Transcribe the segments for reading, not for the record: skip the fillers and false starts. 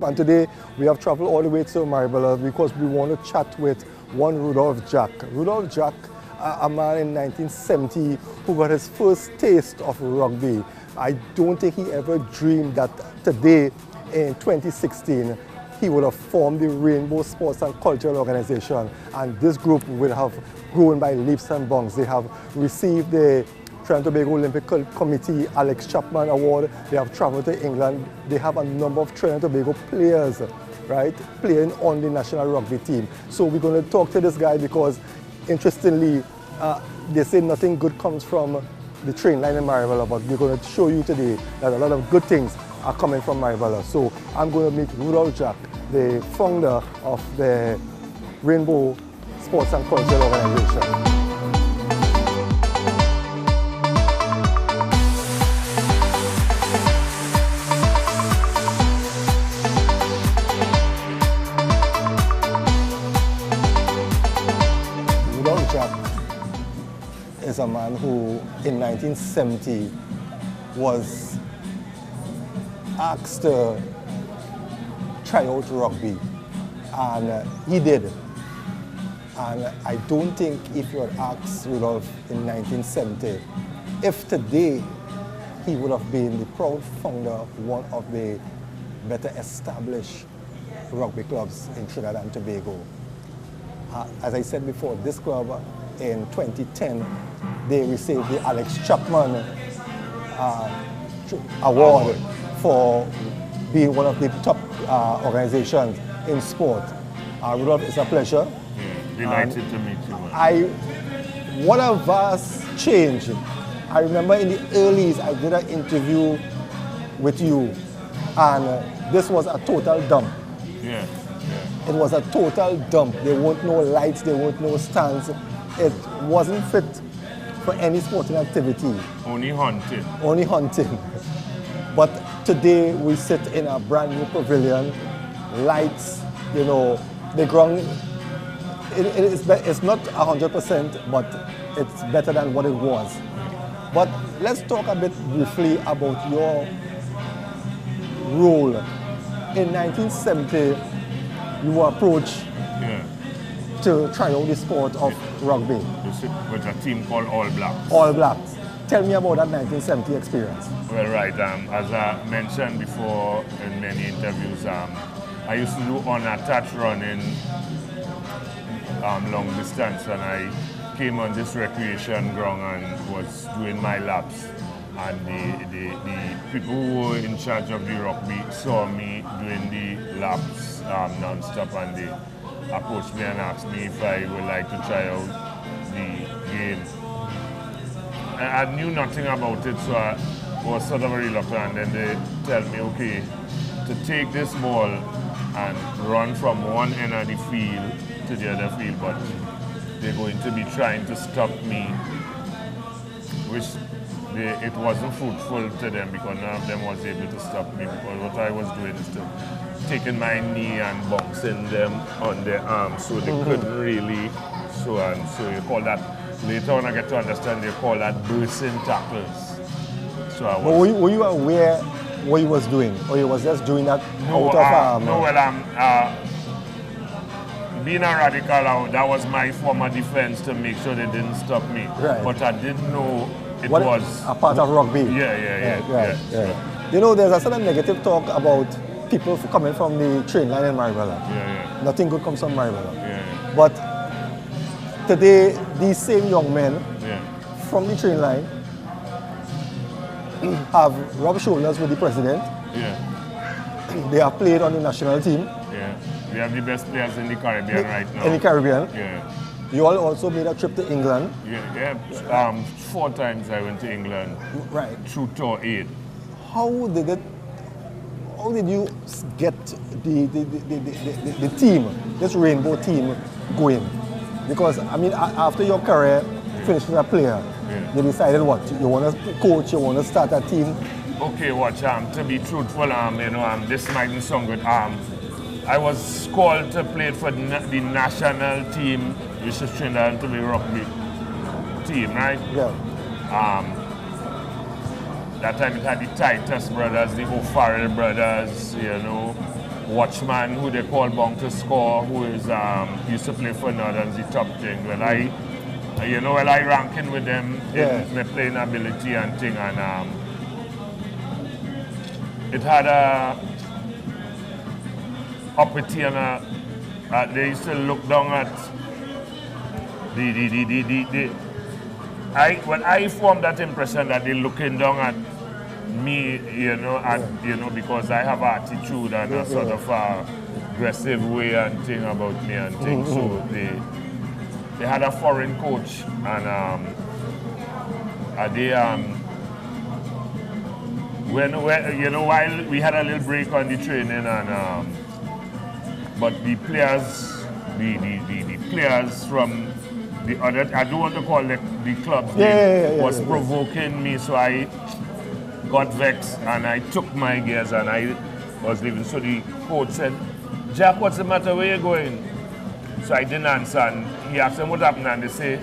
And today we have traveled all the way to Maribela because we want to chat with one Rudolph Jack. Rudolph Jack, a man in 1970 who got his first taste of rugby. I don't think he ever dreamed that today in 2016 he would have formed the Rainbow Sports and Cultural Organization, and this group will have grown by leaps and bounds. They have received the Trinidad and Tobago Olympic Committee Alex Chapman Award. They have traveled to England. They have a number of Trinidad and Tobago players, right, playing on the national rugby team. So we're going to talk to this guy because, interestingly, they say nothing good comes from the train line in Maribela, but we're going to show you today that a lot of good things are coming from Maribela. So I'm going to meet Rudolph Jack, the founder of the Rainbow Sports and Cultural Organization. Rudolph Jack is a man who in 1970 was asked to try out rugby, and he did. And I don't think if you had asked Rudolph in 1970, if today he would have been the proud founder of one of the better established rugby clubs in Trinidad and Tobago. As I said before, this club in 2010, they received the Alex Chapman Award for being one of the top organizations in sport. Rudolph, it's a pleasure. Yeah, delighted to meet you. What a vast change. I remember in the earlys, I did an interview with you, and this was a total dump. Yeah. It was a total dump. There weren't no lights, there weren't no stands. It wasn't fit for any sporting activity. Only hunting. Only hunting. But today we sit in a brand new pavilion, lights, you know, the ground, it's not 100%, but it's better than what it was. But let's talk a bit briefly about your role. In 1970, you were approached to try out the sport of rugby. With a team called All Blacks. All Blacks. Tell me about that 1970 experience. Well, right. As I mentioned before in many interviews, I used to do unattached running long distance, and I came on this recreation ground and was doing my laps. And the people who were in charge of the rugby saw me doing the laps non-stop, and they approached me and asked me if I would like to try out the game. I knew nothing about it, so I was sort of reluctant, and then they tell me, okay, to take this ball and run from one end of the field to the other field, but they're going to be trying to stop me, which it wasn't fruitful to them because none of them was able to stop me, because what I was doing is taking my knee and bouncing them on their arms, so they couldn't really, so you call that, later on I get to understand they call that bursting tackles. So I was... Were you aware what you was doing, or you was just doing that being a radical, that was my form of defense to make sure they didn't stop me. Right. But I didn't know it was a part of rugby. Yeah. You know, there's a certain negative talk about people coming from the train line in Maribela. Yeah. Nothing good comes from Maribela. Yeah. But today, these same young men from the train line have rubbed shoulders with the president. Yeah. They have played on the national team. Yeah. We have the best players in the Caribbean right now. In the Caribbean? Yeah. You all also made a trip to England? Yeah. 4 times I went to England. Right. Through Tour 8. How did you get the team, this Rainbow team, going? Because, I mean, after your career, finished as a player, you decided what? You want to coach, you want to start a team? Okay, watch, to be truthful, this mightn't sound good. I was called to play for the national team, which is Trinidad and Tobago rugby team, right? Yeah. That time it had the Titus brothers, the O'Farrell brothers, watchman who they call bound to score, who is used to play for Northerns, the top thing. Well, I ranking with them in my playing ability and thing, and it had a uppity and they used to look down at when I formed that impression that they're looking down at me, because I have attitude and a sort of aggressive way and thing about me and things. So they had a foreign coach, and while we had a little break on the training, and but the players, the players from the other, I don't want to call it the club, was provoking me, so I got vexed and I took my gears and I was leaving. So the coach said, "Jack, what's the matter? Where you going?" So I didn't answer, and he asked them what happened, and they say,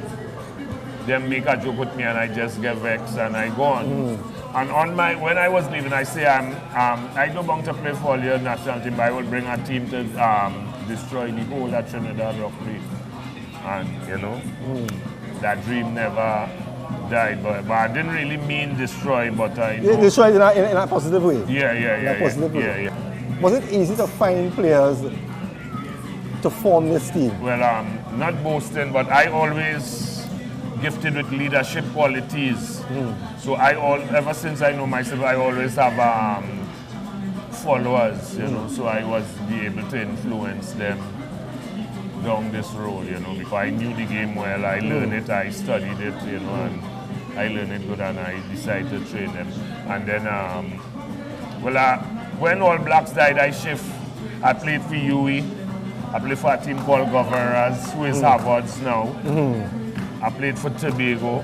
they make a joke with me, and I just get vexed and I go on. And when I was leaving, I say I don't want to play for your national team, but I will bring a team to destroy the whole of Trinidad Rugby. And that dream never died, but I didn't really mean destroy, but I destroy in a positive way. Yeah. Was it easy to find players to form this team? Well, not boasting, but I always gifted with leadership qualities. So ever since I know myself, I always have followers, so I was be able to influence them down this road, because I knew the game well, I learned it, I studied it, and I learned it good, and I decided to train them. And then, when All Blacks died, I shift. I played for UWI. I played for a team called Governors, who is Harvards now. I played for Tobago,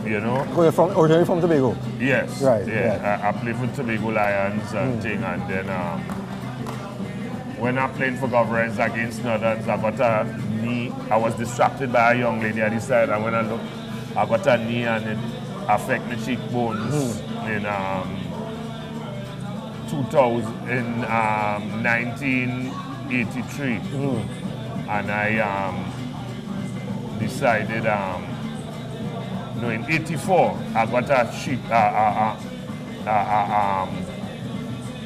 Originally from Tobago? Yes. Right. Yeah. I played for Tobago Lions and thing, and then when I played for Governors against Northerns, I got a knee. I was distracted by a young lady at the side, and when I looked, I got a knee and it affected my cheekbones in 1983. And I decided, in 84, I got a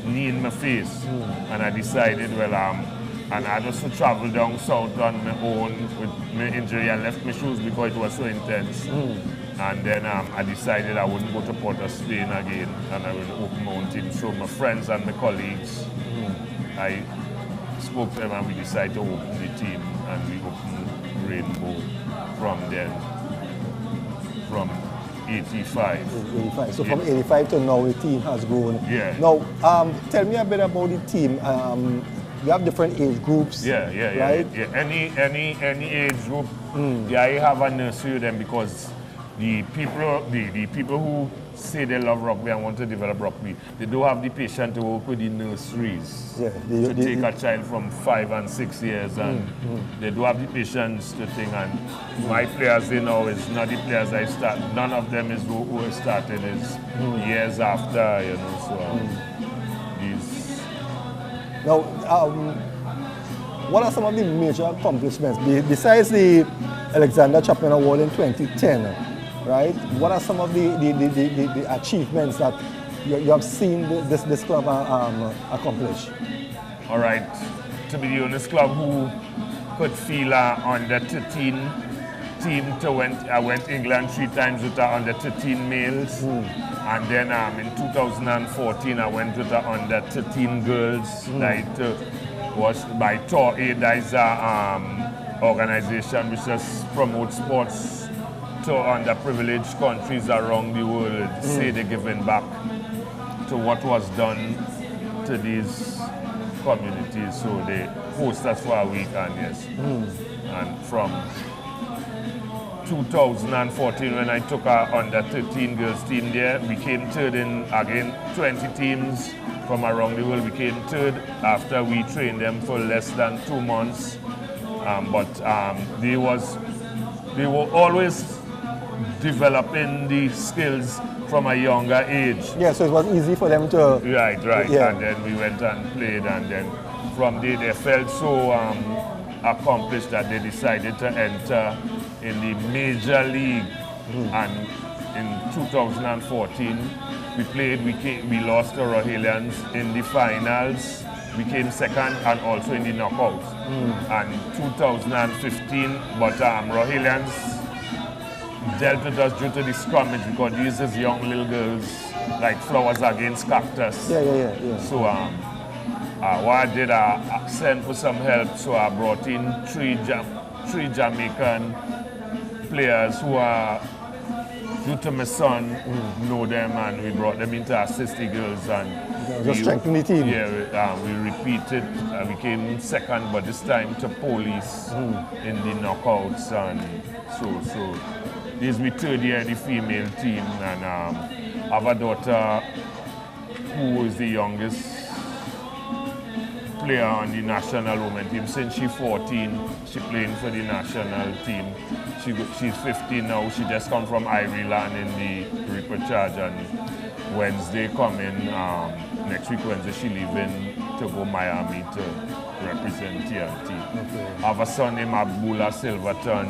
knee in my face, and I decided, and I just traveled down south on my own with my injury. I left my shoes because it was so intense. And then I decided I wouldn't go to Port of Spain again, and I would open my own team. So my friends and my colleagues, I spoke to them, and we decided to open the team, and we opened Rainbow from then, from 85. So from 85 to now, the team has grown. Yeah. Now, tell me a bit about the team. You have different age groups. Right? Any age group. I have a nursery with them, because the people who say they love rugby and want to develop rugby, they don't have the patience to work with the nurseries. To take a child from 5 and 6 years, and they don't have the patience to think. And my players, is not the players I start. None of them is who started is years after, Now, what are some of the major accomplishments besides the Alexander Chapman Award in 2010? Right? What are some of the achievements that you have seen this club accomplish? All right. To be the only club who could feel under 13 team I went England 3 times with the under 13 males, and then in 2014 I went with the under 13 girls. That was by Tor Aid, that is an organization which just promotes sports to underprivileged countries around the world. Say they're giving back to what was done to these communities. So they host us for a week, and and from 2014, when I took our under 13 girls team there, we came third in, again, 20 teams from around the world. We came third after we trained them for less than 2 months. They were always developing the skills from a younger age. Yeah, so it was easy for them to... Right. Yeah. And then we went and played, and then from there they felt so accomplished that they decided to enter in the major league. And in 2014 we lost to Rohillians in the finals. We came second and also in the knockouts. And 2015, but Rohillians dealt with us due to the scrummage because these is young little girls like flowers against cactus. Yeah. So what I did, I sent for some help. So I brought in three Jamaican players who are due to my son know them, and we brought them in to assist the girls, and just strengthen the team. Yeah, we repeated. We came second, but this time to Police in the knockouts, and so this is my third year in the female team, and I have a daughter who is the youngest player on the national women team. Since she's 14, she playing for the national team. She's 15 now. She just come from Ireland in the repechage, and Wednesday coming, next week Wednesday she leaving to go Miami to represent TNT. Okay. I have a son named Abdullah Silverton.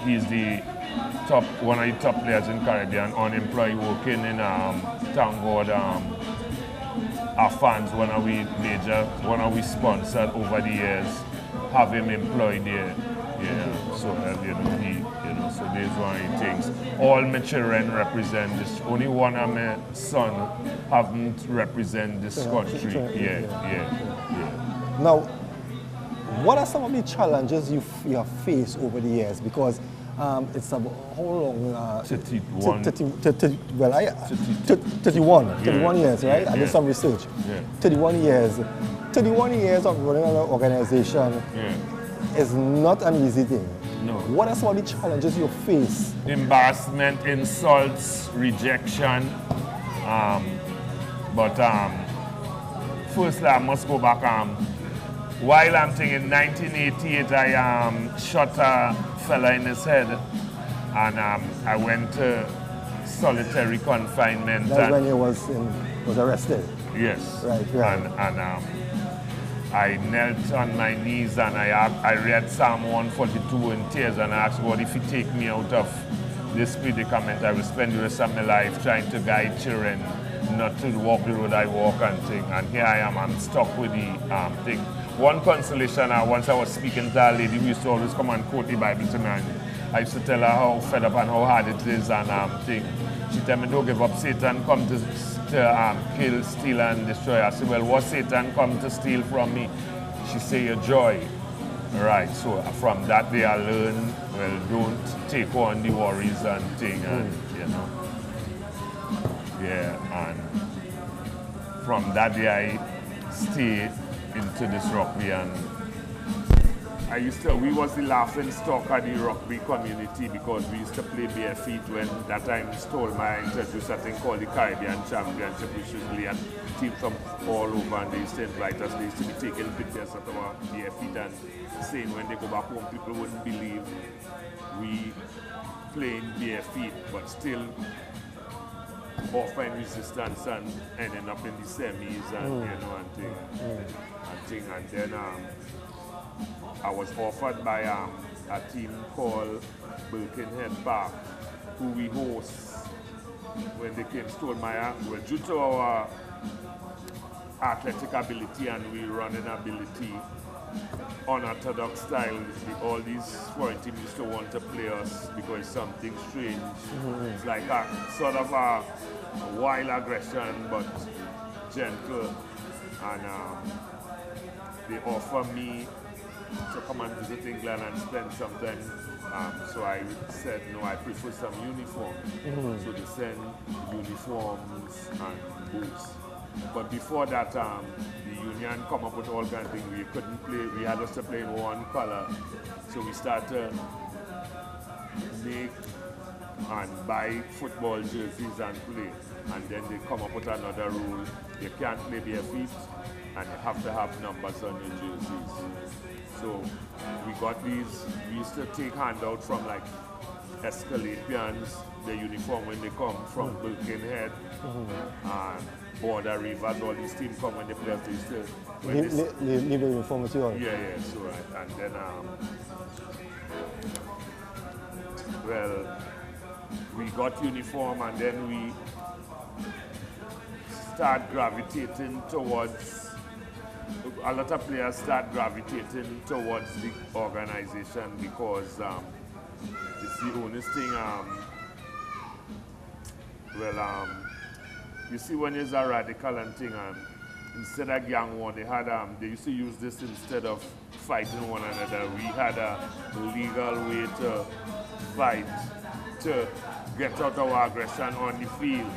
He's the one of the top players in Caribbean, unemployed, working in thank God, our fans, one of we sponsored over the years, have him employed there. Yeah, so so there's one of the things. All my children represent this. Only one of my son haven't represent this country. Yeah. Now, what are some of the challenges you have faced over the years? Because it's about how long? 31. 31 years, right? Yeah, I did some research. Yeah. 31 years. 31 years of running an organization is not an easy thing. No. What are some of the challenges you face? Embarrassment, insults, rejection. Firstly, I must go back. While I'm thinking, in 1988, I shot a fella in his head, and I went to solitary confinement. That's when he was arrested. Yes. Right. And I knelt on my knees and I read Psalm 142 in tears, and I asked God, if He take me out of this predicament, I will spend the rest of my life trying to guide children not to walk the road I walk and thing. And here I am, I'm stuck with the thing. One consolation, once I was speaking to a lady who used to always come and quote the Bible to me, and I used to tell her how fed up and how hard it is, and thing. She told me, don't give up, Satan come to kill, steal and destroy. I said, well, what Satan come to steal from me? She said, your joy. Right, so from that day I learned, well, don't take on the worries and thing, and and from that day I stayed into this rugby, and we was the laughing stock of the rugby community because we used to play bare feet when that time Stolmaier introduced a thing called the Caribbean Championship, which usually had teams from all over, and they used to invite us. They used to be taking pictures of our bare feet and saying when they go back home, people wouldn't believe we playing bare feet, but still offering resistance and ending up in the semis and and then I was offered by a team called Birkenhead Park, who we host when they came Stolmaier. Well, due to our athletic ability and we running ability, unorthodox style, all these foreign teams used to want to play us because it's something strange. It's like a sort of a wild aggression, but gentle. And they offer me to come and visit England and spend some time. So I said, no, I prefer some uniform. So they send uniforms and boots. But before that, the union come up with all kinds of things. We couldn't play, we had us to play in one color. So we started to make and buy football jerseys and play. And then they come up with another rule. You can't play bare feet and you have to have numbers on your jerseys. So we got these, we used to take handouts from like Escalapians, the uniform when they come from Birkenhead, Border Rivers, all these teams come when they play. They still leave the uniform with you all. yeah, so right. And then well, we got uniform, and then we start gravitating towards, a lot of players start gravitating towards the organization because it's the only thing, you see when there's a radical and thing, instead of gang war, they used to use this instead of fighting one another. We had a legal way to fight, to get out our aggression on the field.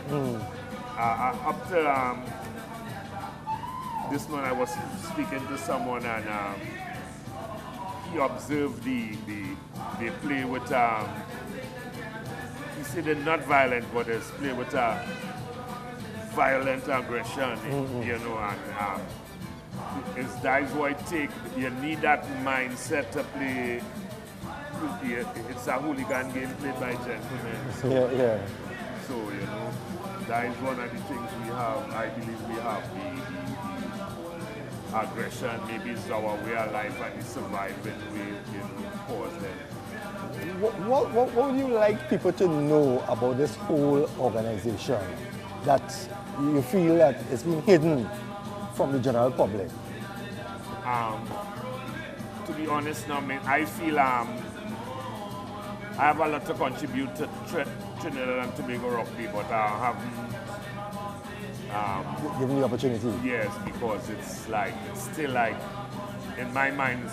Up to this month, I was speaking to someone, and he observed they play with, he said they're not violent, but they play with violent aggression, you know, and that's what it takes. You need that mindset to play. It's a hooligan game played by gentlemen. So, Yeah. So, you know, that is one of the things we have. I believe we have the aggression. Maybe it's our way of life and the surviving way, you know, cause them. What would you like people to know about this whole organization that you feel that it's been hidden from the general public? To be honest now, I feel I have a lot to contribute to Trinidad and Tobago rugby, but I haven't Given the opportunity. yes, because it's still like, in my mind,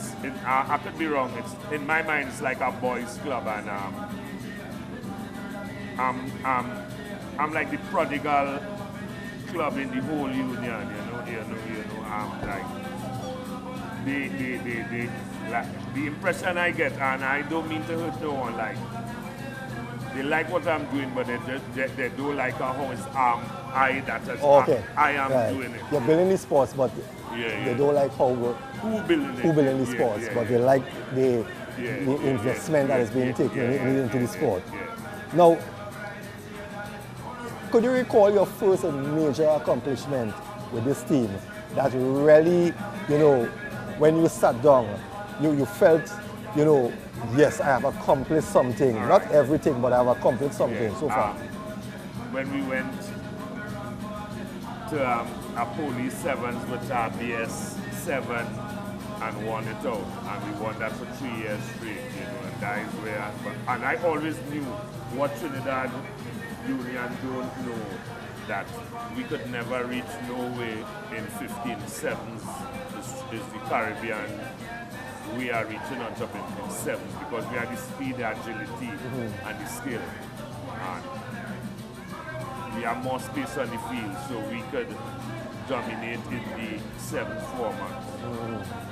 I could be wrong, in my mind it's like a boys club, and I'm like the prodigal club in the whole union, you know, like the impression I get, and I don't mean to hurt no one, like they like what I'm doing, but they don't like how it's I am doing it. You're building the sports, but they don't like who building the sports, but they like the investment that is being taken into the sport. Now, could you recall your first major accomplishment with this team that really, you know, when you sat down, you felt, you know, yes, I have accomplished something. Not everything, but I have accomplished something so far. When we went to Police Sevens with our BS 7 and won it out, and we won that for 3 years straight, you know, and that is where, and I always knew what Trinidad Union don't know, that we could never reach nowhere in 15 sevens is the Caribbean. We are reaching on top in sevens because we have the speed, the agility, and the skill. And we have more space on the field, so we could dominate in the sevens format.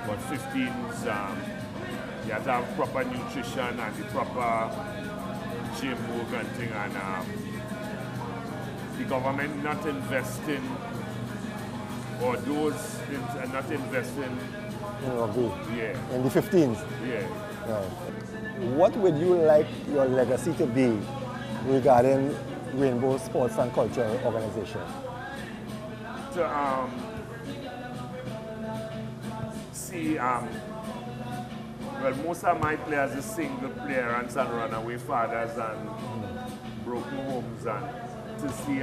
But 15s, you have to have proper nutrition and the proper gym work and thing, and the government not investing, or those not investing In the 15s. Yeah. What would you like your legacy to be regarding Rainbow Sports and Culture Organization? To see, well, most of my players are single parents and runaway fathers and broken homes, and to see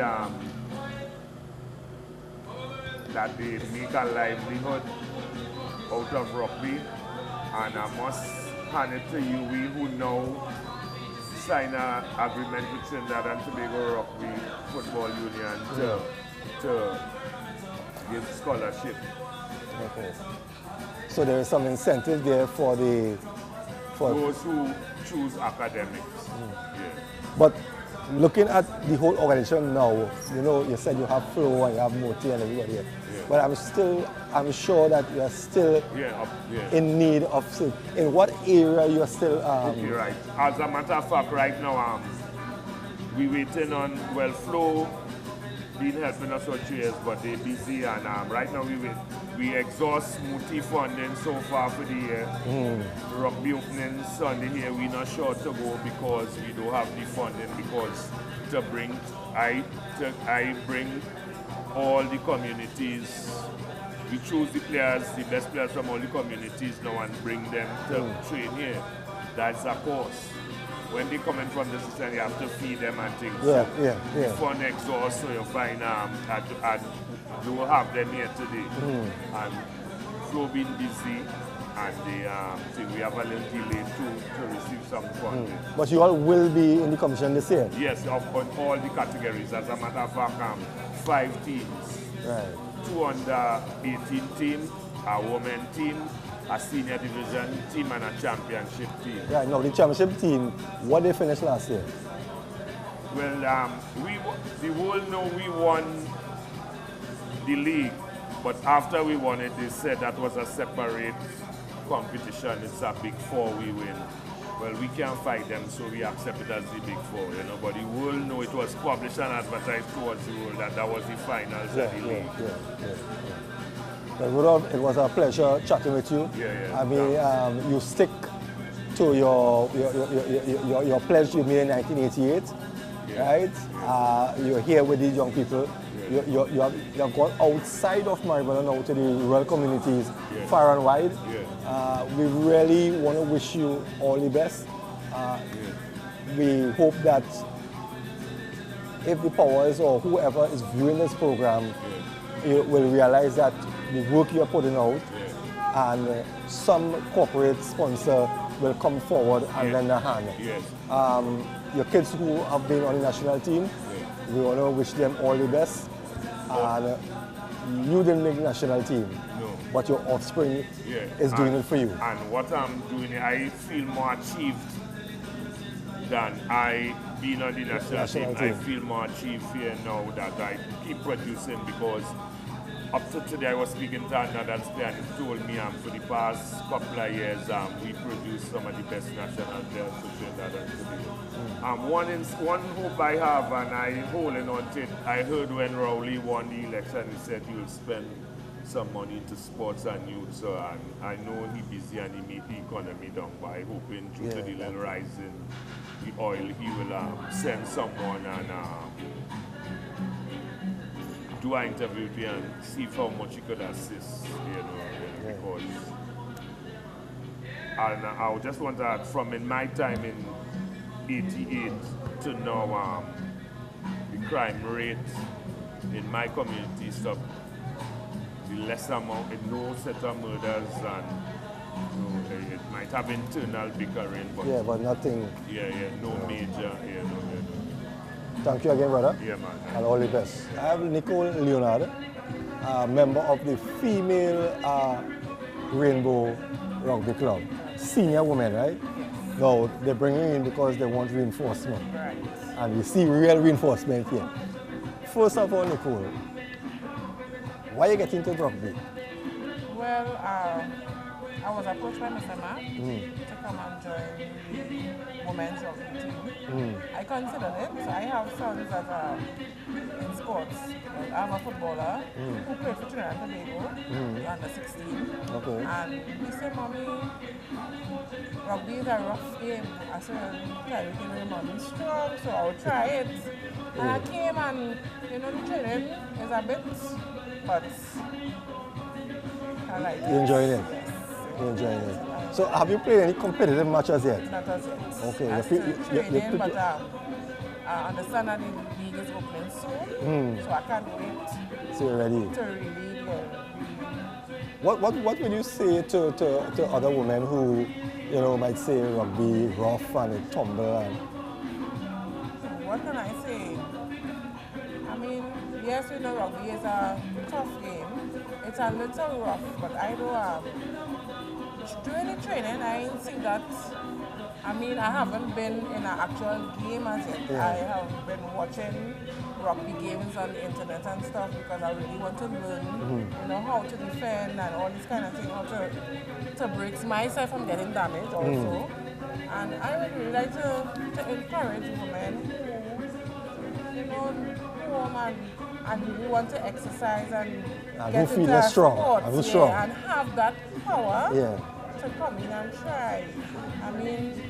that they make a livelihood out of rugby. And I must hand it to you, we who now sign an agreement with Trinidad and Tobago Rugby Football Union to give scholarship. Okay. So there is some incentive there for those who choose academics. Yeah. But looking at the whole organization now, you know, you said you have Flo and you have Moti and everybody here. Yeah. But I'm sure that you are still in need of, in what area you are still... You're right. As a matter of fact, right now, we waiting on, well, Flo been helping us for 3 years, but they're busy, and right now we wait. we exhaust Muti funding so far for the year. Rugby opening Sunday here, we're not sure to go because we don't have the funding because I bring all the communities. We choose the players, the best players from all the communities now and bring them to train here. That's a course. When they come in from the system, you have to feed them and things. Yeah, so yeah. Fun exhaust, so you find you will have them here today. And Flo been busy and they think we have a little delay to receive some funding. But you all will be in the competition this year? Yes, on all the categories. As a matter of fact, 5 teams. Right. 2 under 18 team, a women team, a senior division team and a championship team. Right, now the championship team, what they finished last year? Well, the world know we won the league, but after we won it, they said that was a separate competition. It's a Big Four we win. Well, we can't fight them, so we accept it as the Big Four, you know. But the world know it was published and advertised towards the world that was the finals of the league. Well, Rudolph, it was a pleasure chatting with you. I mean, you stick to your pledge you made in 1988, right? You're here with these young people. You have gone outside of Maribel now to the rural communities, far and wide. We really want to wish you all the best. We hope that if the powers or whoever is viewing this program, you will realize that the work you are putting out and some corporate sponsor will come forward and lend a hand. Your kids who have been on the national team, we want to wish them all the best. And you didn't make the national team, but your offspring is doing it for you. And what I'm doing, I feel more achieved than I being on the national team. I feel more achieved here now that I keep producing because up to today I was speaking to another player and he told me for the past couple of years we produce some of the best national players for Trinidad and Tobago. One hope I have and I'm holding on to it, I heard when Rowley won the election he said he will spend some money into sports and youth, so I know he's busy and he made the economy down by hoping due to the little rise in the oil he will send someone and do an interview with me and see how much he could assist, because and I just want to add from in my time in 88 to now the crime rate in my community stopped. The less amount, no set of murders and it might have internal bickering, but but nothing. No major. Thank you again, brother. Yeah, man. And all the best. I have Nicole Leonard, a member of the female Rainbow Rugby Club. Senior woman, right? Now, they're bringing in because they want reinforcement. Right. And we see real reinforcement here. First of all, Nicole, why you get into rugby? Well, I was approached by Mr. Matt to come and join the women's rugby team. I considered it. So I have sons that are in sports. I have a footballer who played for Trinidad and Tobago, the under 16. Okay. And he said, Mommy, rugby is a rough game. I said, okay, you can Mommy strong, so I'll try it. And I came and, the training is a bit, but I like it. You enjoying it? Yes. You're enjoying it. So have you played any competitive matches yet? Not as yet. Okay. I'm still training, but I understand that the league is opening soon, so I can't wait So you're ready. to really What would you say to other women who, might say rugby rough and it tumble and what can I say? I mean, yes, rugby is a tough game. It's a little rough, but I know during the training, I ain't seen that. I mean, I haven't been in an actual game as yet. Yeah. I have been watching rugby games on the internet and stuff because I really want to learn, how to defend and all this kind of thing, how to break myself from getting damaged also. And I would really like to encourage women who, who and really want to exercise and And get who feel into they're a strong, sport, and who's strong. and have that power Yeah. to come in and try. I mean,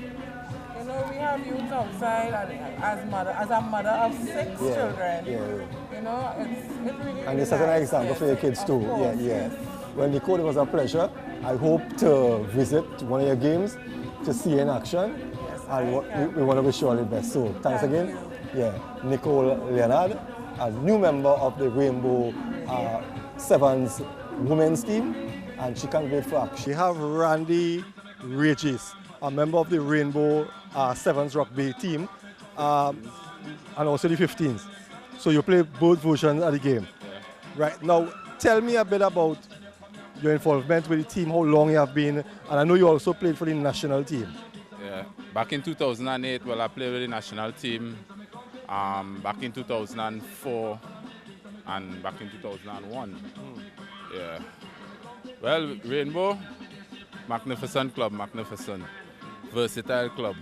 you know, we have youth outside, and as a mother of 6 Yeah, children, yeah. you know, it really, And you set an nice, example for your kids of too. course, Yeah. yes. Well, Nicole, it was a pleasure. I hope to visit one of your games to see you in action. Yes, And we want to wish you all the best. So thanks Thank again. you. Yeah, Nicole Leonard, a new member of the Rainbow Sevens women's team, and she can't wait for action. We have Randy Regis, a member of the Rainbow Sevens rugby team, and also the 15s. So you play both versions of the game. Right, now tell me a bit about your involvement with the team, how long you have been, and I know you also played for the national team. Yeah, back in 2008, well, I played with the national team. Back in 2004 and back in 2001. Yeah. Well, Rainbow, magnificent club, magnificent, versatile club.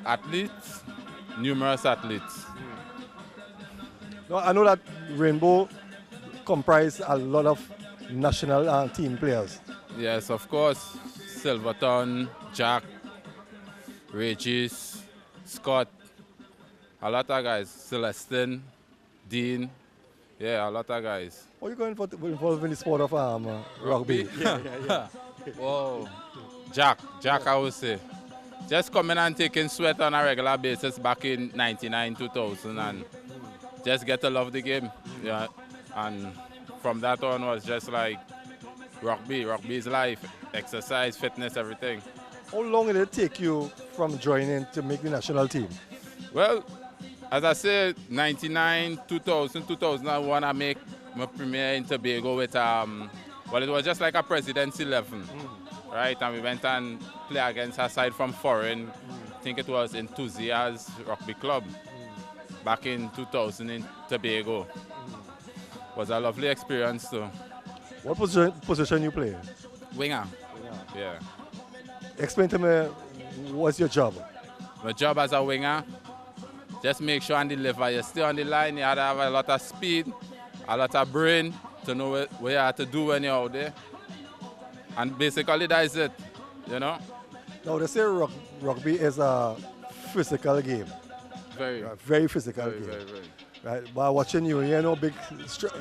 Athletes, numerous athletes. Now, I know that Rainbow comprise a lot of national team players. Yes, of course, Silverton, Jack, Regis, Scott, a lot of guys, Celestine, Dean, yeah, a lot of guys. How are you going involved in the sport of rugby? Whoa. Jack, I would say. Just coming and taking sweat on a regular basis back in 99, 2000 and just get to love the game. Yeah. And from that on was just like rugby is life, exercise, fitness, everything. How long did it take you from joining to make the national team? Well, as I said, 99, 2000, 2001, I make my premiere in Tobago with, well, it was just like a President's 11, right? And we went and played against a side from foreign. I think it was Enthusiast Rugby Club back in 2000 in Tobago. Was a lovely experience too. What position you play? Winger. Yeah. Explain to me, what's your job? My job as a winger, just make sure and deliver. You stay on the line, you have to have a lot of speed, a lot of brain to know what you have to do when you're out there. And basically that is it, you know? Now they say rugby is a physical game. Very. A very physical game. Very. Right, by watching you, you know, big.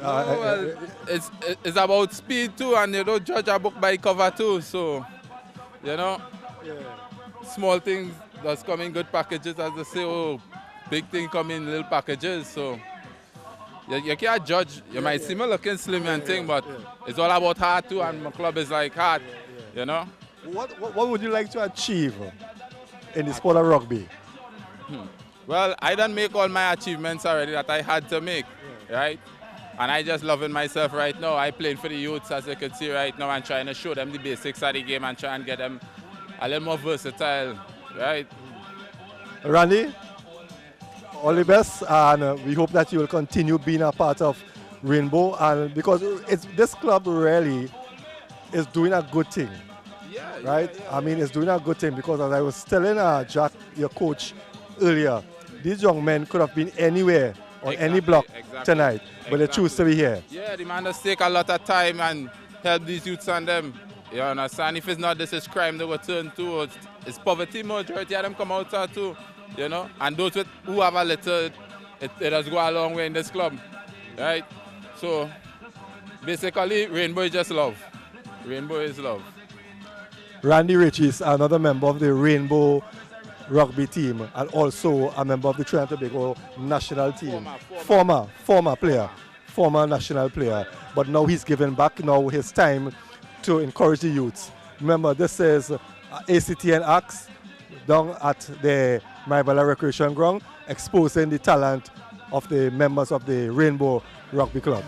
Well, it's about speed too, and you don't judge a book by cover too. So, you know, small things does come in good packages, as they say. Oh, big thing come in little packages. So, you can't judge. You might see me looking slim and thing, but it's all about heart too, and my club is like heart. You know. What would you like to achieve in the sport of rugby? Well, I done make all my achievements already that I had to make, right? And I just loving myself right now. I playing for the youths, as you can see right now, and trying to show them the basics of the game and try and get them a little more versatile, right? Randy, all the best, and we hope that you will continue being a part of Rainbow, and because this club really is doing a good thing, right? I mean, it's doing a good thing because, as I was telling Jack, your coach, earlier, these young men could have been anywhere on any block tonight, but they choose to be here. Yeah, the man does take a lot of time and help these youths and them. You understand? If it's not this is crime, they will turn to. It's poverty, majority of them come out too, you know? And those who have a little, it does go a long way in this club, right? So, basically, Rainbow is just love. Rainbow is love. Randy Regis, another member of the Rainbow rugby team and also a member of the Trinidad and Tobago national team. Former player, former national player. But now he's giving back now his time to encourage the youths. Remember, this is ACTN Axe down at the Maribela Recreation Ground, exposing the talent of the members of the Rainbow Rugby Club.